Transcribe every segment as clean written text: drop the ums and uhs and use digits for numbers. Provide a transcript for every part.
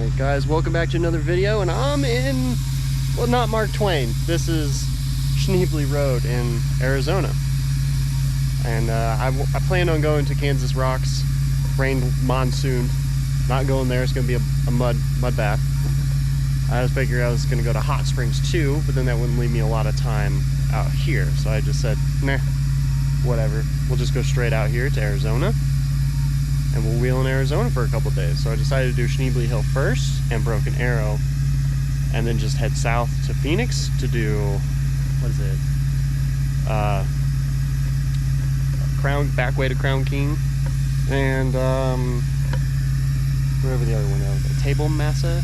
Alright guys, welcome back to another video, and I'm in, well, not Mark Twain. This is Schnebly Road in Arizona. And I plan on going to Kansas Rocks. Rain monsoon. Not going there, it's going to be a mud bath. I just figured I was going to go to Hot Springs too, but then that wouldn't leave me a lot of time out here. So I just said, nah, whatever. We'll just go straight out here to Arizona. And we'll wheel in Arizona for a couple days. So I decided to do Schnebly Hill first and Broken Arrow, and then just head south to Phoenix to do, what is it? Back way to Crown King, and wherever the other one is, Table Mesa,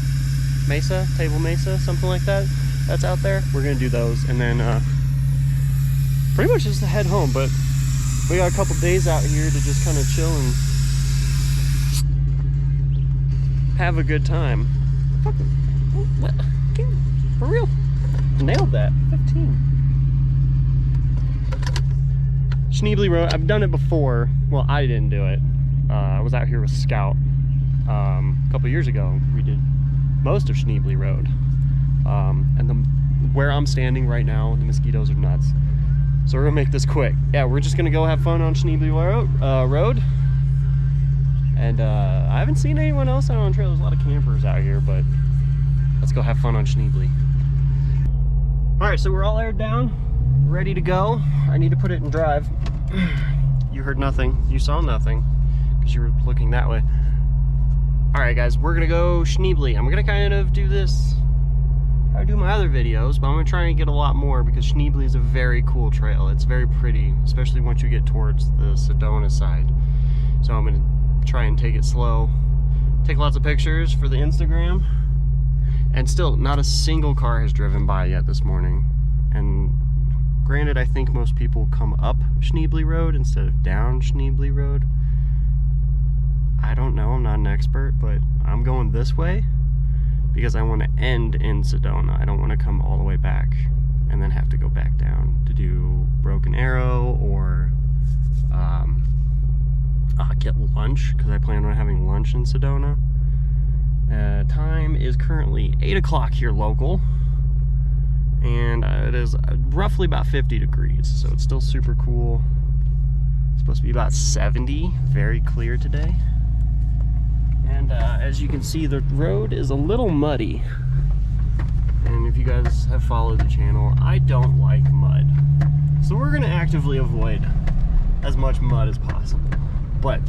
something like that. That's out there. We're gonna do those, and then pretty much just to head home. But we got a couple days out here to just kind of chill and have a good time. Fucking, what? For real? Nailed that. 15. Schnebly Road. I've done it before. Well, I didn't do it. I was out here with Scout a couple years ago. We did most of Schnebly Road. And where I'm standing right now, the mosquitoes are nuts. So we're gonna make this quick. Yeah, we're just gonna go have fun on Schnebly Road. And I haven't seen anyone else out on the trail. There's a lot of campers out here, but let's go have fun on Schnebley. All right, so we're all aired down, ready to go. I need to put it in drive. You heard nothing, you saw nothing, because you were looking that way. All right, guys, we're gonna go Schnebley. I'm gonna kind of do this, I do my other videos, but I'm gonna try and get a lot more because Schnebley is a very cool trail. It's very pretty, especially once you get towards the Sedona side. So I'm gonna try and take it slow, take lots of pictures for the Instagram, and still not a single car has driven by yet this morning. And granted, I think most people come up Schnebly Road instead of down Schnebly Road. I don't know, I'm not an expert, but I'm going this way because I want to end in Sedona. I don't want to come all the way back and then have to go back down to do Broken Arrow or get lunch, because I plan on having lunch in Sedona. Time is currently 8 o'clock here local, and it is roughly about 50 degrees, so it's still super cool. It's supposed to be about 70, very clear today. And as you can see, the road is a little muddy. And if you guys have followed the channel, I don't like mud. So we're gonna actively avoid as much mud as possible. But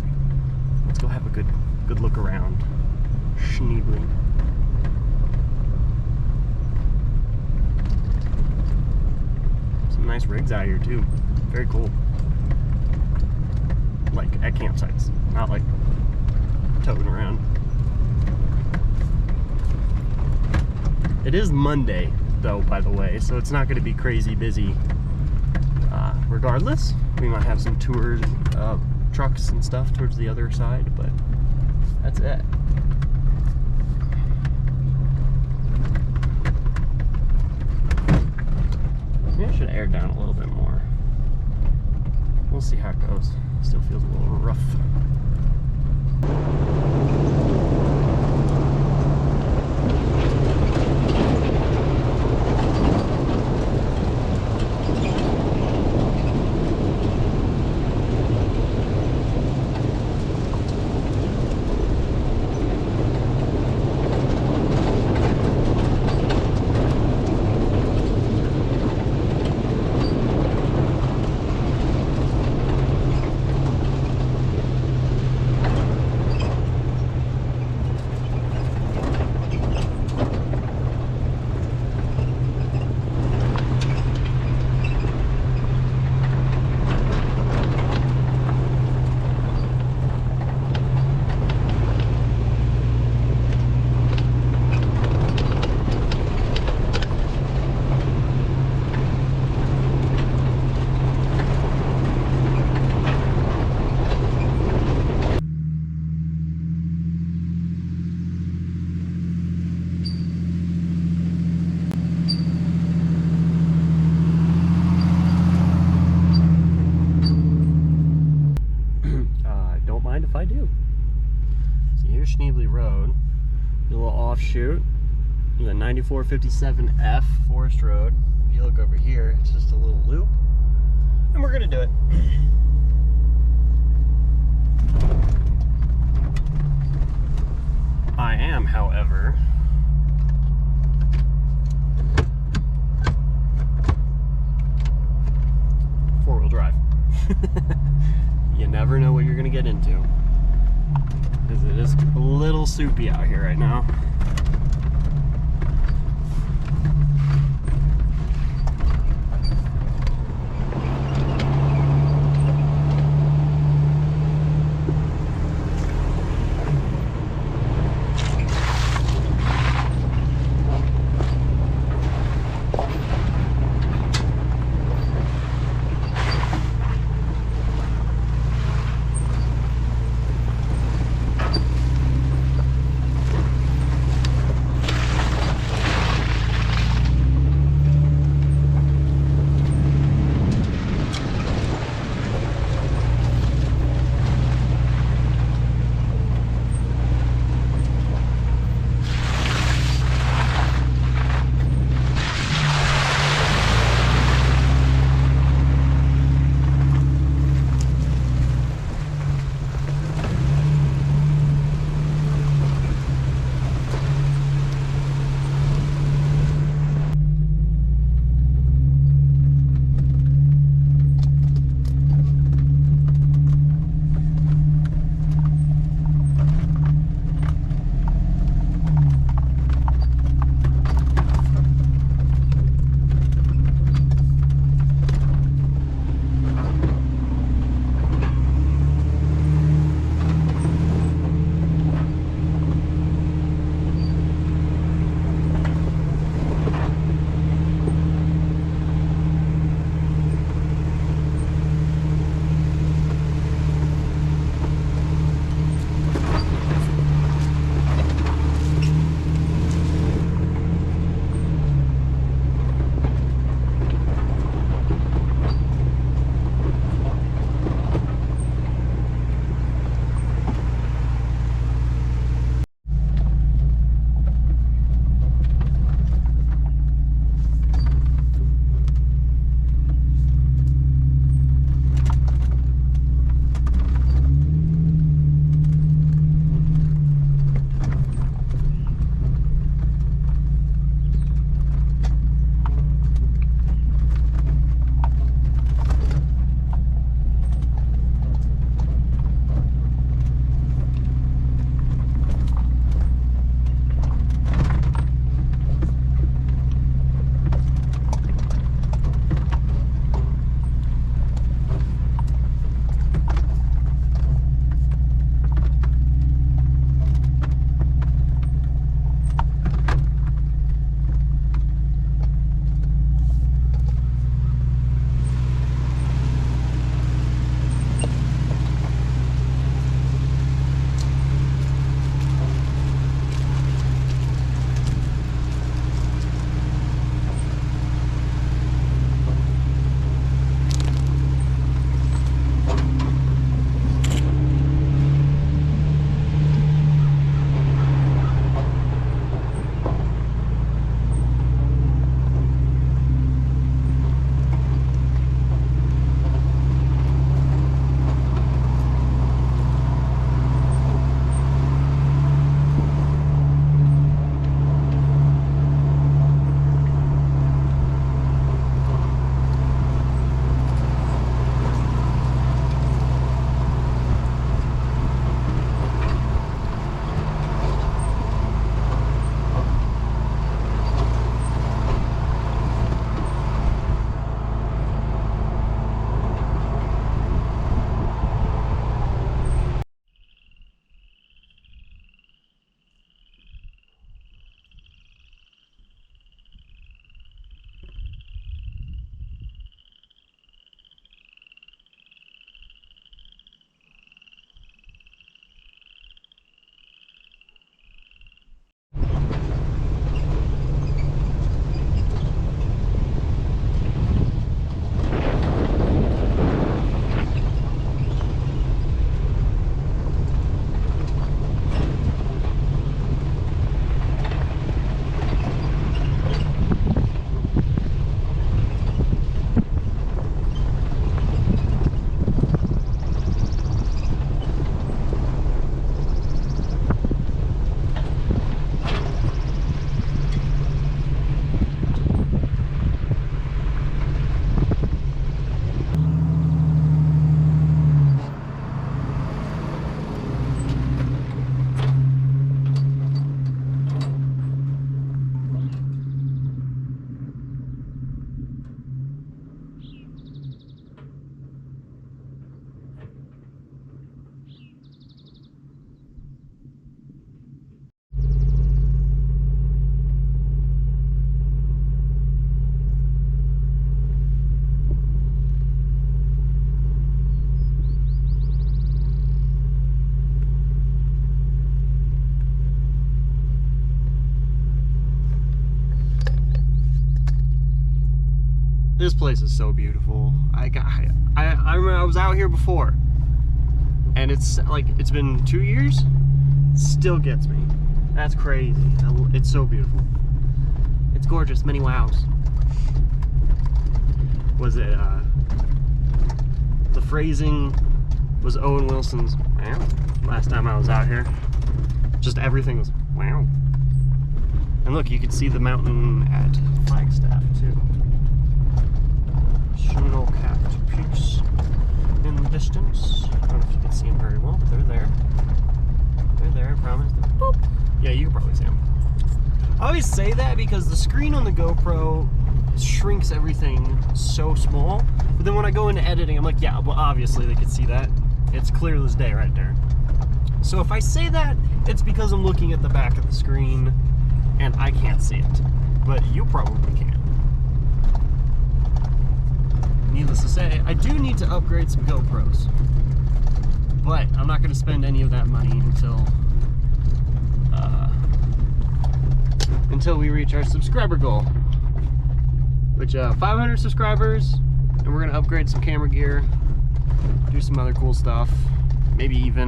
let's go have a good look around Schnebly. Some nice rigs out here too. Very cool. Like at campsites, not like toting around. It is Monday though, by the way, so it's not going to be crazy busy. Regardless, we might have some tours, trucks and stuff towards the other side, but that's it. Maybe I should air down a little bit more. We'll see how it goes. Still feels a little rough. Schnebly Road. A little offshoot. The 9457F Forest Road. If you look over here, it's just a little loop. And we're gonna do it. I am, however, four-wheel drive. You never know what you're gonna get into, because it is a little soupy out here right now. This place is so beautiful. I remember I was out here before, and it's like, it's been 2 years. Still gets me. That's crazy. It's so beautiful. It's gorgeous. Many wows. Was it the phrasing was Owen Wilson's wow last time I was out here. Just everything was wow. And look, you can see the mountain at Flagstaff too. Snow-capped peaks in the distance. I don't know if you can see them very well, but they're there. They're there, I promise. Boop. Yeah, you can probably see them. I always say that because the screen on the GoPro shrinks everything so small, but then when I go into editing, I'm like, yeah, well, obviously they could see that. It's clear as day right there. So if I say that, it's because I'm looking at the back of the screen and I can't see it, but you probably can. Needless to say, I do need to upgrade some GoPros, but I'm not going to spend any of that money until we reach our subscriber goal, which 500 subscribers, and we're going to upgrade some camera gear, do some other cool stuff, maybe even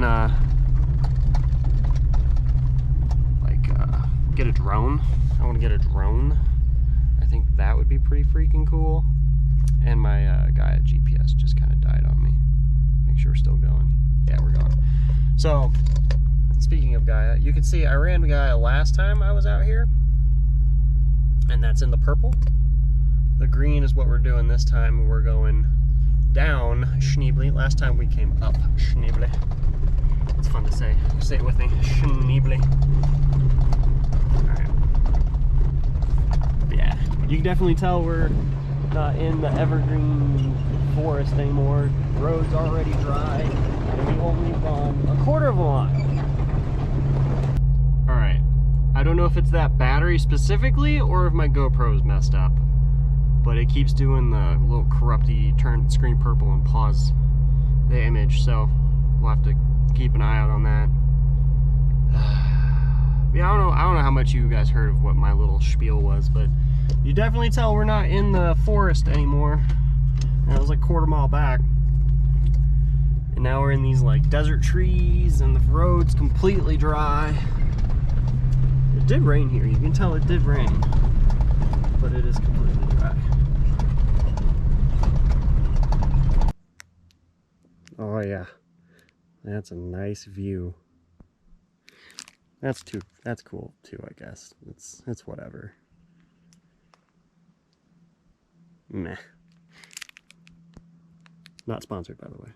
get a drone. I want to get a drone. I think that would be pretty freaking cool. And my Gaia GPS just kind of died on me. Make sure we're still going. Yeah, we're going. So, speaking of Gaia, you can see I ran Gaia last time I was out here, and that's in the purple. The green is what we're doing this time. We're going down Schnebley. Last time we came up Schnebley. It's fun to say. Say it with me. Schnebley. Alright. Yeah. You can definitely tell we're not in the evergreen forest anymore. The road's already dry, and we've only gone a quarter of a mile. Alright. I don't know if it's that battery specifically or if my GoPro's messed up, but it keeps doing the little corrupty turn the screen purple and pause the image, so we'll have to keep an eye out on that. Yeah, I don't know how much you guys heard of what my little spiel was, but you definitely tell we're not in the forest anymore. And it was like a quarter mile back, and now we're in these like desert trees, and the road's completely dry. It did rain here. You can tell it did rain, but it is completely dry. Oh yeah, that's a nice view. That's cool too, I guess. It's whatever. Meh. Not sponsored, by the way.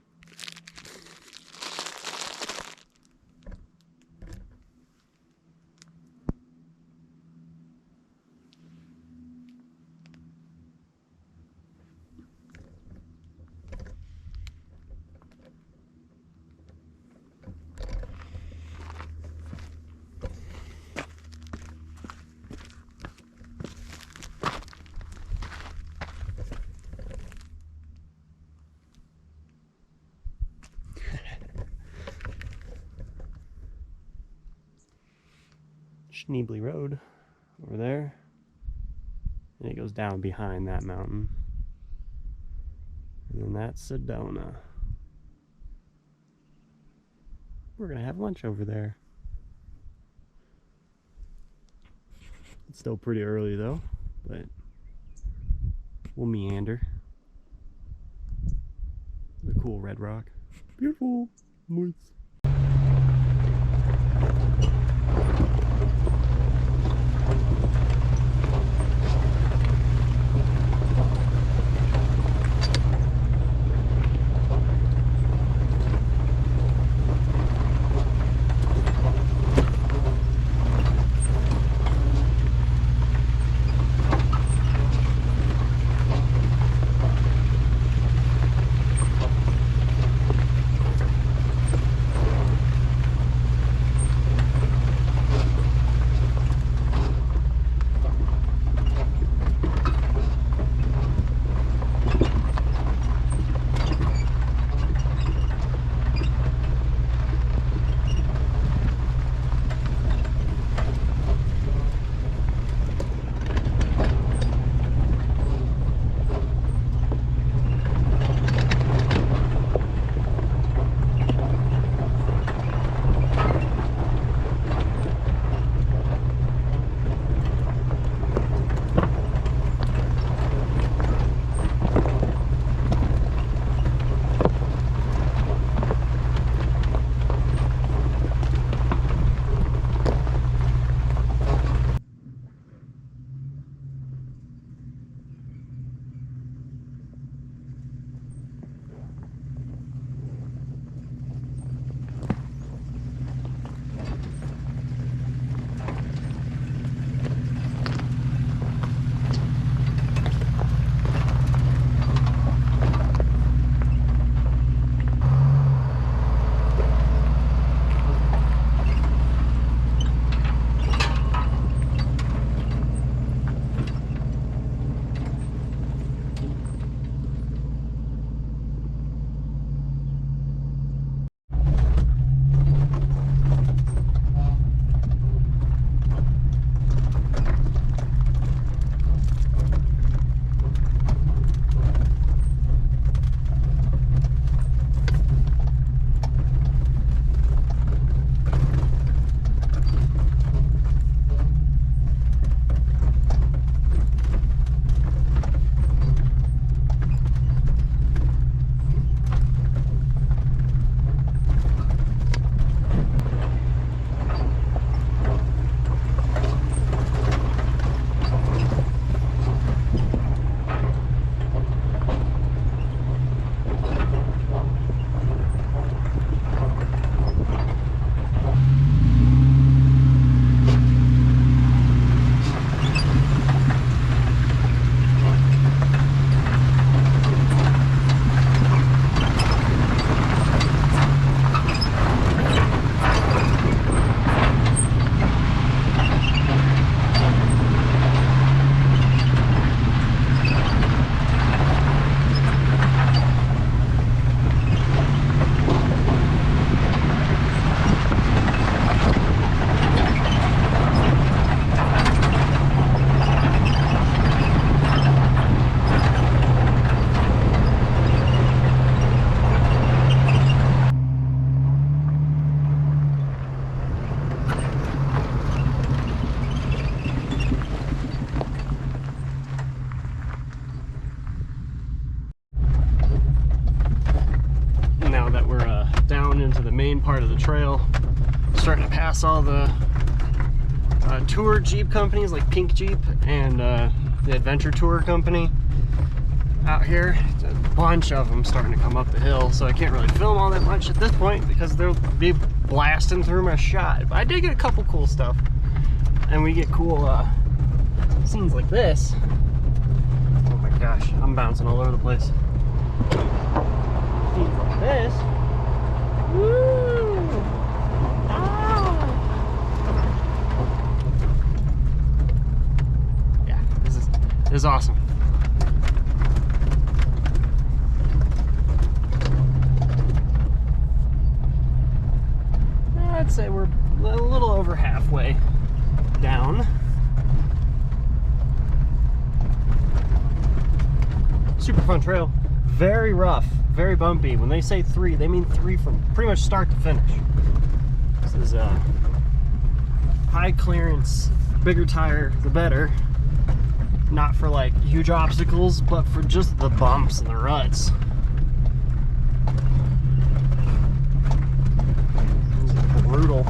Schnebly Road over there, and it goes down behind that mountain, and then that's Sedona. We're gonna have lunch over there. It's still pretty early though, but we'll meander. The cool red rock, beautiful. Nice. trail. Starting to pass all the tour Jeep companies like Pink Jeep and the Adventure Tour company out here. There's a bunch of them starting to come up the hill, so I can't really film all that much at this point because they'll be blasting through my shot. But I did get a couple cool stuff, and we get cool scenes like this. Oh my gosh, I'm bouncing all over the place. Scenes like this. Woo! Ah! Yeah, this is awesome. I'd say we're a little over halfway down. Super fun trail. Very rough, very bumpy. When they say 3, they mean 3 from pretty much start to finish. This is high clearance, bigger tire, the better. Not for like huge obstacles, but for just the bumps and the ruts. Brutal.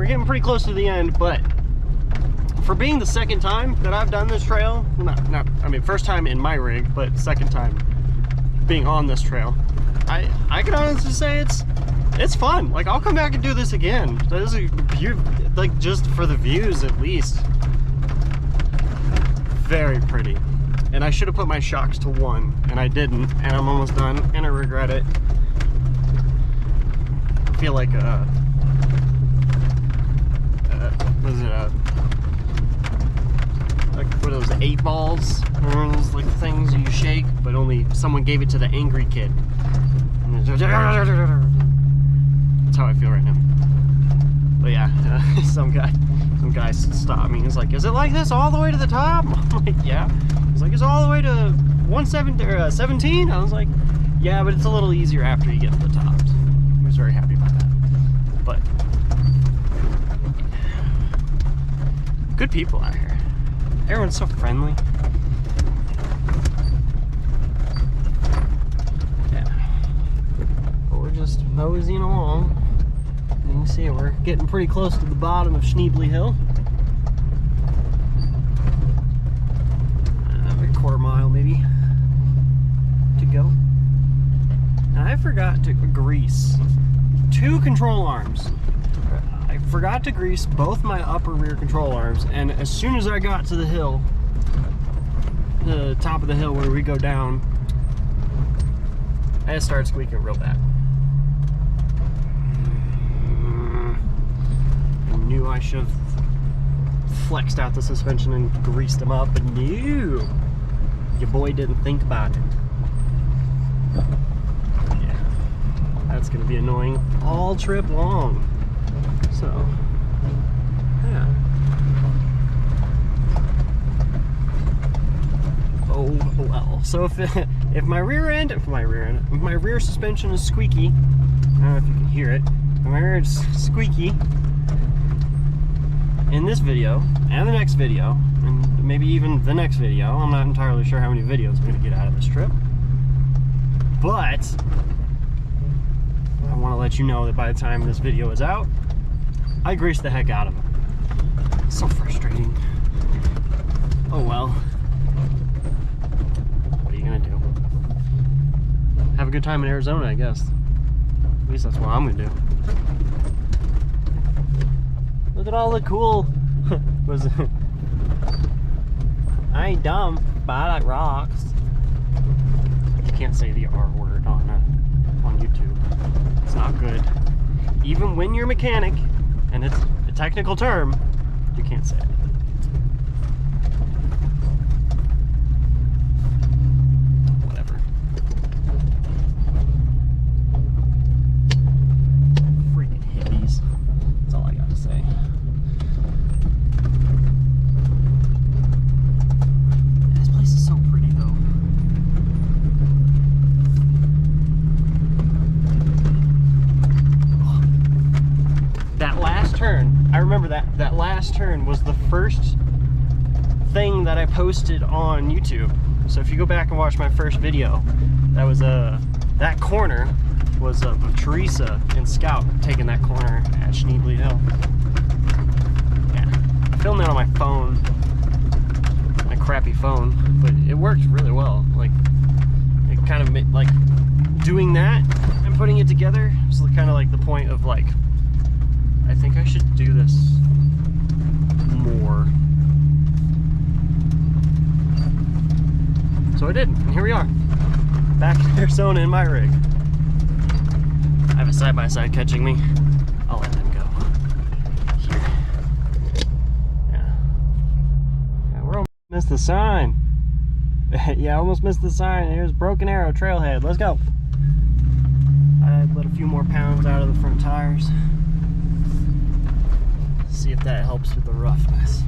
Getting pretty close to the end, but for being the second time that I've done this trail, I mean first time in my rig, but second time being on this trail, I can honestly say it's fun. Like, I'll come back and do this again. This is like, just for the views at least. Very pretty. And I should have put my shocks to 1, and I didn't, and I'm almost done, and I regret it. I feel like was it like what are those 8 balls? Those like things you shake, but only someone gave it to the angry kid. That's how I feel right now. But yeah, some guy stopped me. He's like, "Is it like this all the way to the top?" I'm like, "Yeah." He's like, "It's all the way to 17?" I was like, "Yeah, but it's a little easier after you get to the top." He was very happy about that. But good people out here. Everyone's so friendly. Yeah. But we're just moseying along. You can see we're getting pretty close to the bottom of Schnebly Hill. A quarter mile maybe to go. And I forgot to grease 2 control arms. I forgot to grease both my upper rear control arms, and as soon as I got to the hill, the top of the hill where we go down, I started squeaking real bad. I knew I should have flexed out the suspension and greased them up, but no, your boy didn't think about it. Yeah, that's gonna be annoying all trip long. So, yeah. Oh well. So if my rear suspension is squeaky, I don't know if you can hear it. If my rear is squeaky in this video and the next video, and maybe even the next video, I'm not entirely sure how many videos I'm going to get out of this trip, but I want to let you know that by the time this video is out, I greased the heck out of them. It's so frustrating. Oh well. What are you gonna do? Have a good time in Arizona, I guess. At least that's what I'm gonna do. at all the cool was. I ain't dumb, but I like rocks. You can't say the R word on YouTube. It's not good. Even when you're a mechanic, and it's a technical term, you can't say it. Whatever. Freaking hippies. That's all I got to say. This place is so pretty though. That last turn, I remember that last turn was the first thing that I posted on YouTube. So if you go back and watch my first video, that was that corner was of Teresa and Scout taking that corner at Schnebly Hill. Yeah, I filmed that on my phone, my crappy phone, but it worked really well. Like, it kind of made, like, doing that and putting it together was kind of like the point of like, I think I should do this more. So I did, and here we are, back in Arizona in my rig. I have a side-by-side catching me. I'll let them go. Here. Yeah, we're almost missed the sign. Yeah, I almost missed the sign. Here's Broken Arrow Trailhead. Let's go. I let a few more pounds out of the front tires. See if that helps with the roughness.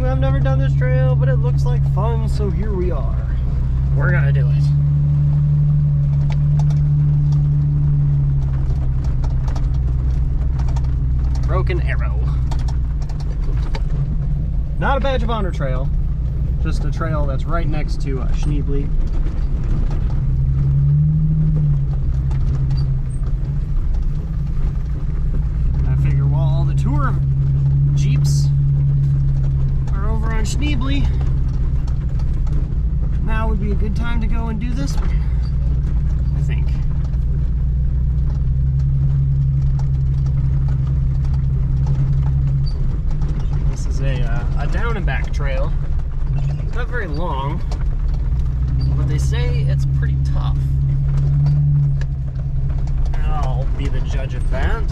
I've never done this trail, but it looks like fun, so here we are. We're gonna do it. Broken Arrow. Not a badge of honor trail, just a trail that's right next to Schnebley. I figure while all the tour Jeeps over on Schnebley, now would be a good time to go and do this one, I think. This is a down and back trail. It's not very long, but they say it's pretty tough. I'll be the judge of that.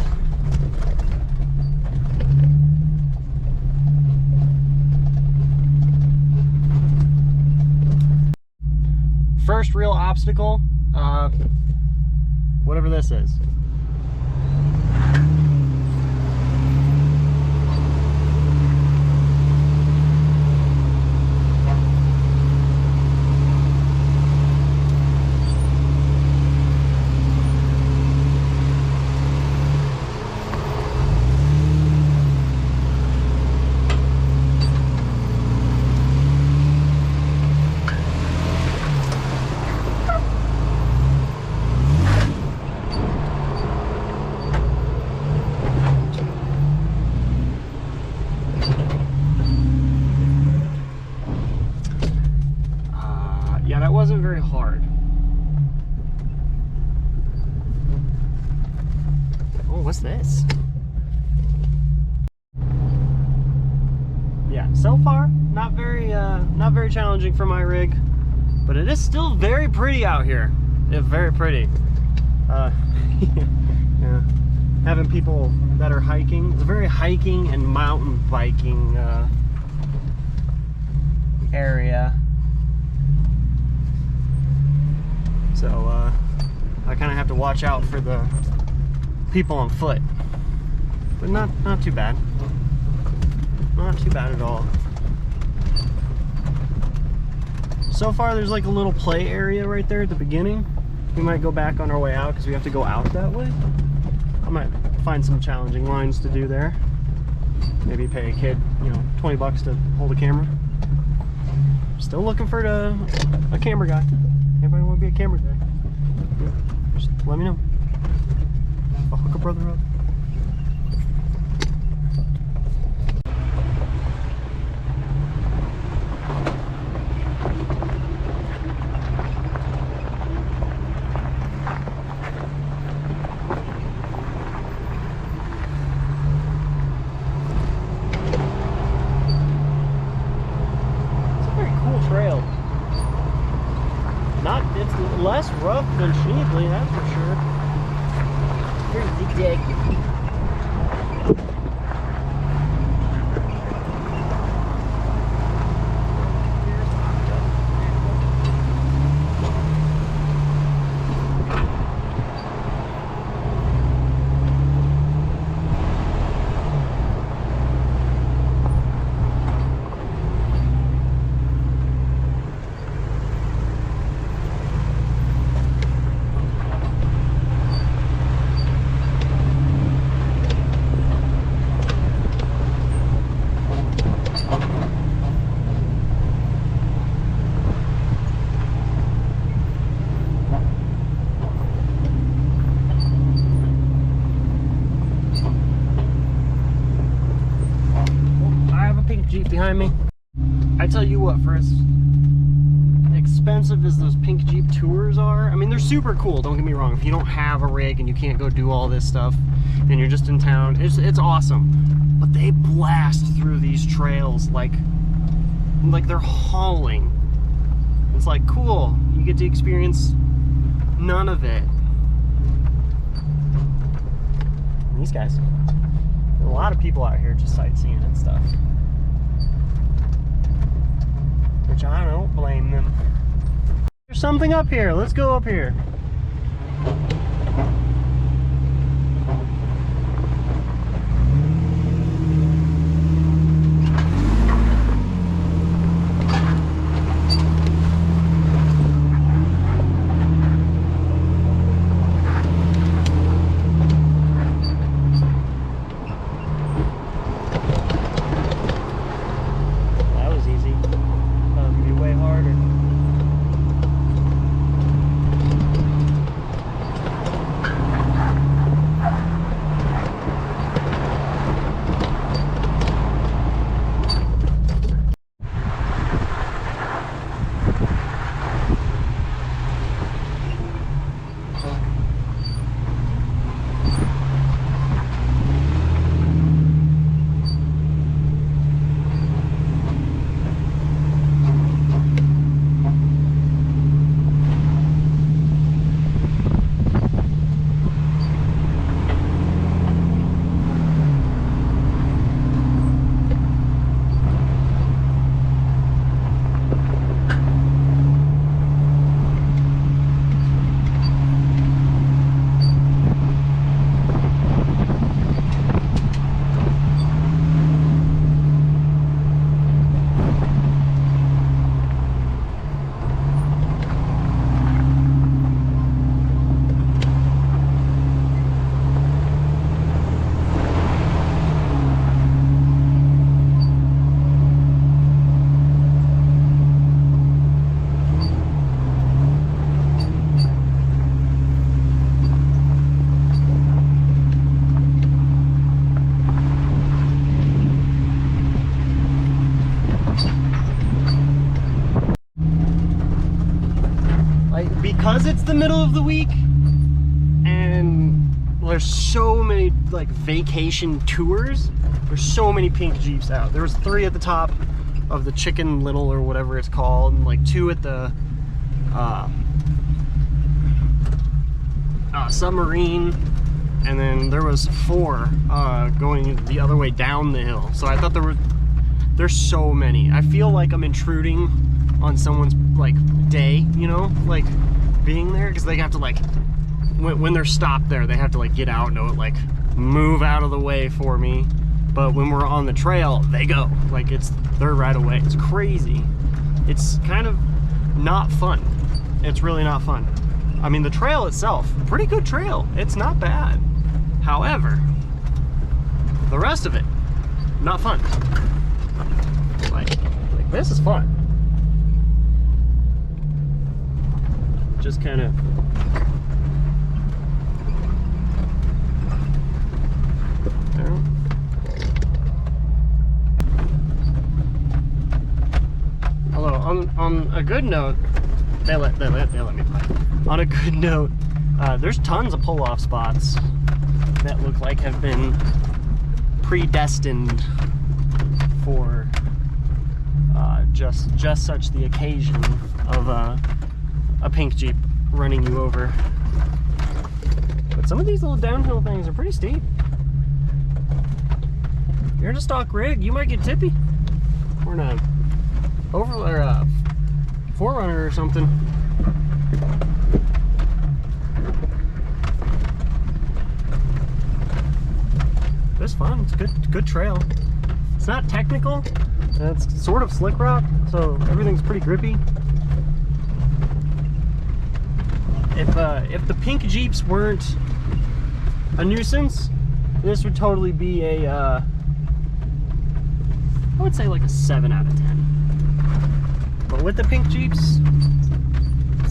First real obstacle, whatever this is. Yeah, that wasn't very hard. Oh, what's this? Yeah, so far not very challenging for my rig, but it is still very pretty out here. It's very pretty. Yeah, having people that are hiking. It's a very hiking and mountain biking area. So I kind of have to watch out for the people on foot, but not too bad. Not too bad at all. So far there's like a little play area right there at the beginning. We might go back on our way out because we have to go out that way. I might find some challenging lines to do there. Maybe pay a kid, you know, 20 bucks to hold a camera. Still looking for a camera guy. Anybody want to be a camera guy? Yeah, just let me know. I'll hook a brother up. It's less rough than Schnebley, that's for sure. Here's zigzag. Jeep behind me. I tell you what, for as expensive as those pink Jeep tours are, I mean, they're super cool, don't get me wrong. If you don't have a rig and you can't go do all this stuff and you're just in town, it's awesome. But they blast through these trails like they're hauling. It's like, cool, you get to experience none of it. And these guys, there are a lot of people out here just sightseeing and stuff. Which I don't blame them. There's something up here. Let's go up here. Because it's the middle of the week and there's so many like vacation tours, there's so many pink Jeeps out. There was 3 at the top of the Chicken Little or whatever it's called, and like 2 at the Submarine, and then there was 4 going the other way down the hill. So I thought there's so many. I feel like I'm intruding on someone's like day, you know, like being there, because they have to like when they're stopped there, they have to like get out and like move out of the way for me. But when we're on the trail, they go like they're right away. It's crazy. It's kind of not fun. It's really not fun. I mean, the trail itself, pretty good trail. It's not bad. However, the rest of it, not fun. Like this is fun. Just kind of although on a good note, they let me play. On a good note, there's tons of pull-off spots that look like have been predestined for just such the occasion of a pink Jeep running you over. But some of these little downhill things are pretty steep. If you're in a stock rig, you might get tippy. Or not. Or a 4Runner or something. It's fun. It's a good trail. It's not technical. It's sort of slick rock, so everything's pretty grippy. If the pink Jeeps weren't a nuisance, this would totally be a I would say like a 7 out of 10. But with the pink Jeeps,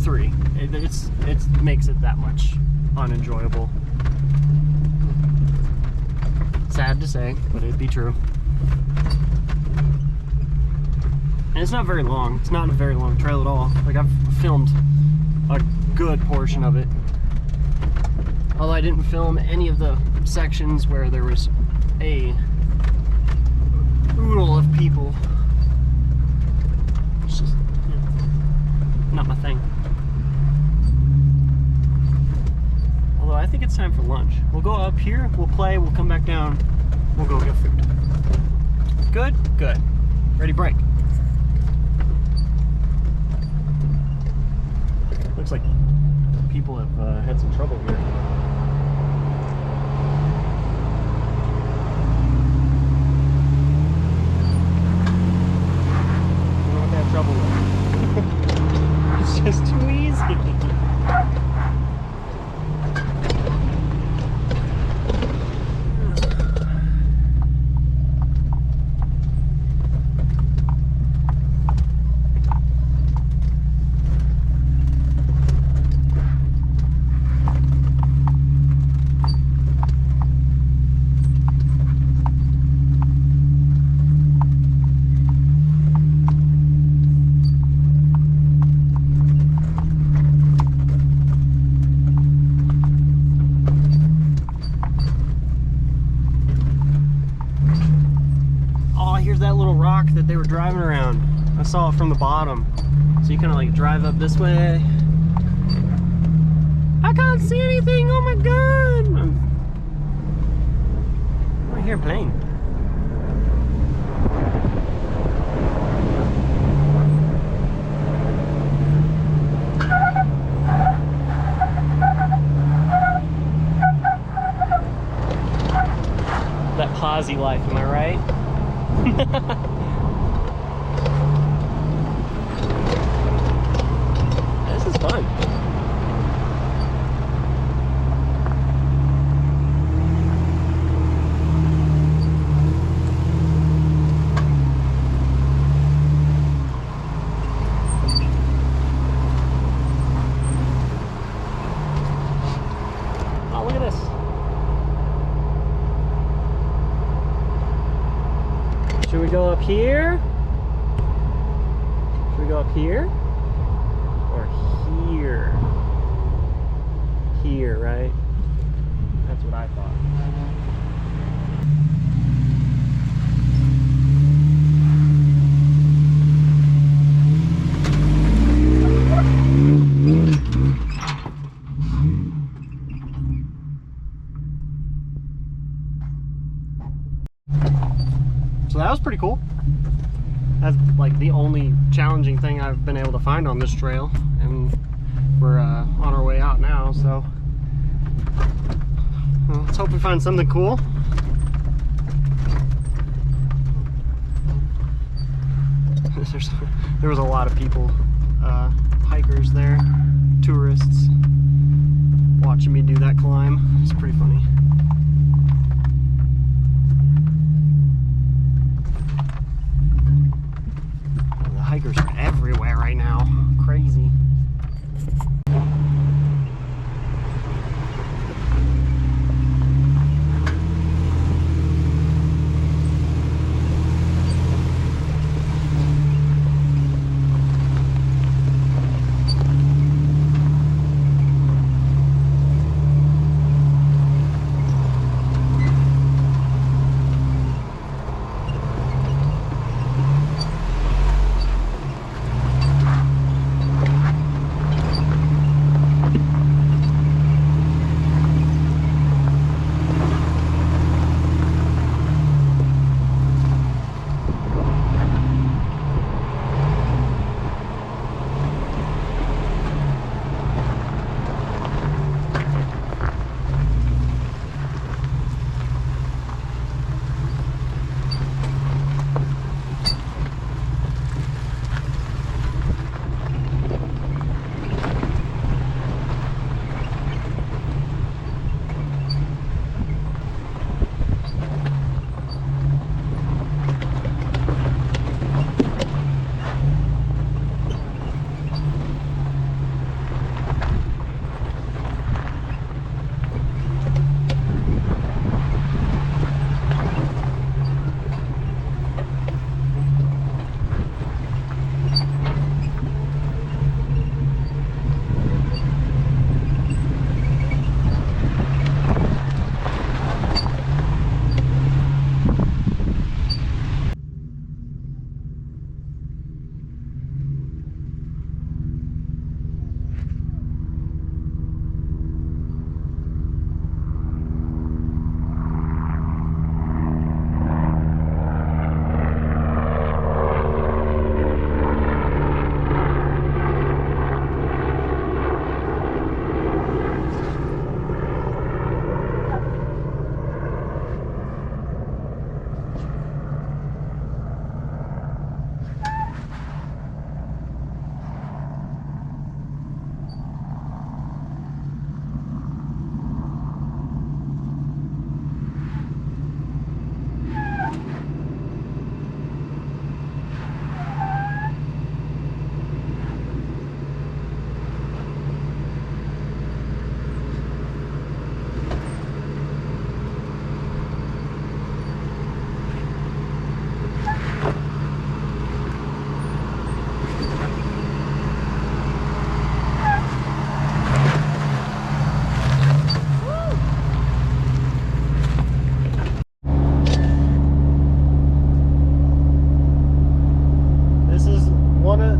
3. It makes it that much unenjoyable. Sad to say, but it'd be true. And it's not very long. It's not a very long trail at all. Like, I've filmed a good portion of it. Although I didn't film any of the sections where there was a oodle of people. It's just not my thing. Although I think it's time for lunch. We'll go up here, we'll play, we'll come back down, we'll go get food. Good? Good. Ready, break. Looks like people have had some trouble here. I don't know what they have trouble with. It's just too easy. That they were driving around. I saw it from the bottom. So you kind of like drive up this way. I can't see anything, oh my god! I hear a plane. That posse life, am I right? Fun. Oh, look at this. Should we go up here? Should we go up here? Here, right? That's what I thought. So that was pretty cool. That's like the only challenging thing I've been able to find on this trail, and we're on our way out now, so well, let's hope we find something cool. There was a lot of people, hikers there, tourists, watching me do that climb. It's pretty funny. bikers are everywhere right now. Crazy.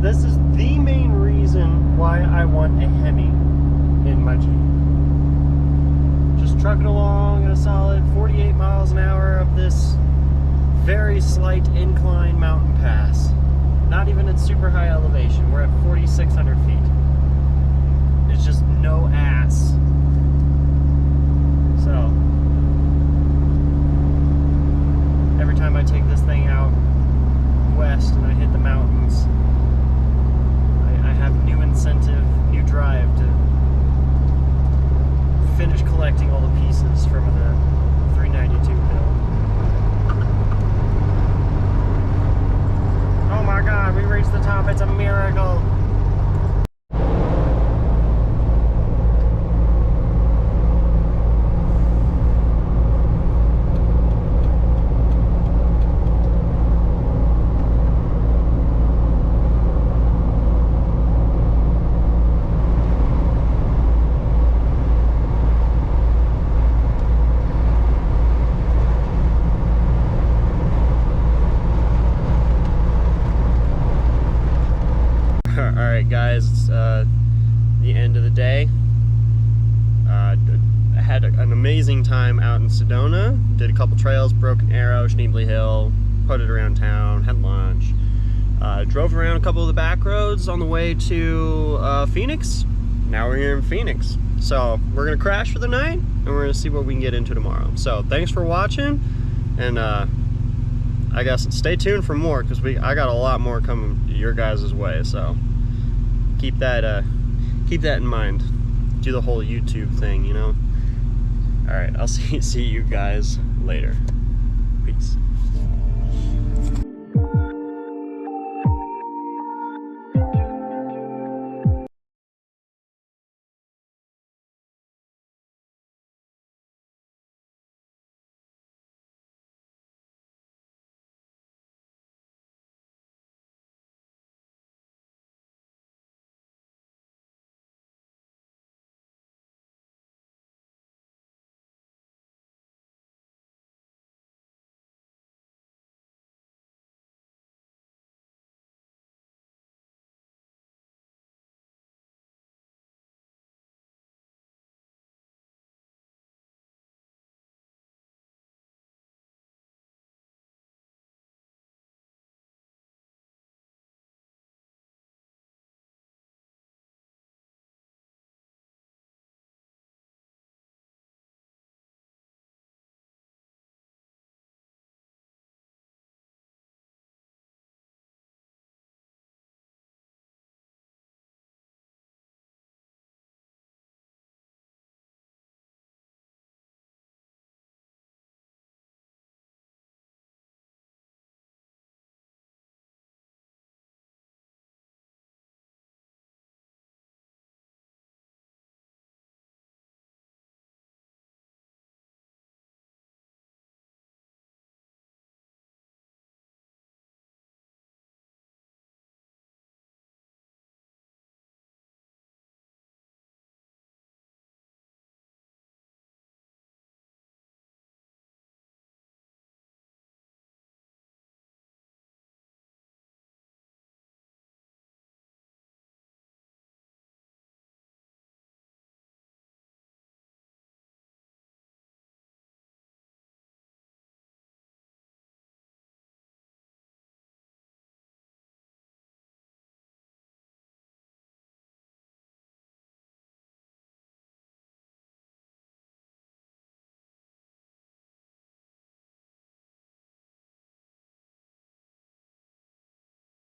This is the main reason why I want a Hemi in my Jeep. Just trucking along at a solid 48 miles an hour up this very slight incline mountain pass. Not even at super high elevation. We're at 4,600 feet. It's just no ass. So, every time I take this thing out west and I hit the mountains, I have new incentive, new drive to finish collecting all the pieces from the 392 build. Oh my God, we reached the top, it's a miracle. Alright guys, it's the end of the day. I had an amazing time out in Sedona. Did a couple trails, Broken Arrow, Schnebly Hill, putted around town, had lunch. Drove around a couple of the back roads on the way to Phoenix. Now we're here in Phoenix. So we're going to crash for the night and we're going to see what we can get into tomorrow. So thanks for watching, and I guess stay tuned for more, because I got a lot more coming your guys' way. So keep that in mind. Do the whole YouTube thing, you know. All right, I'll see you guys later.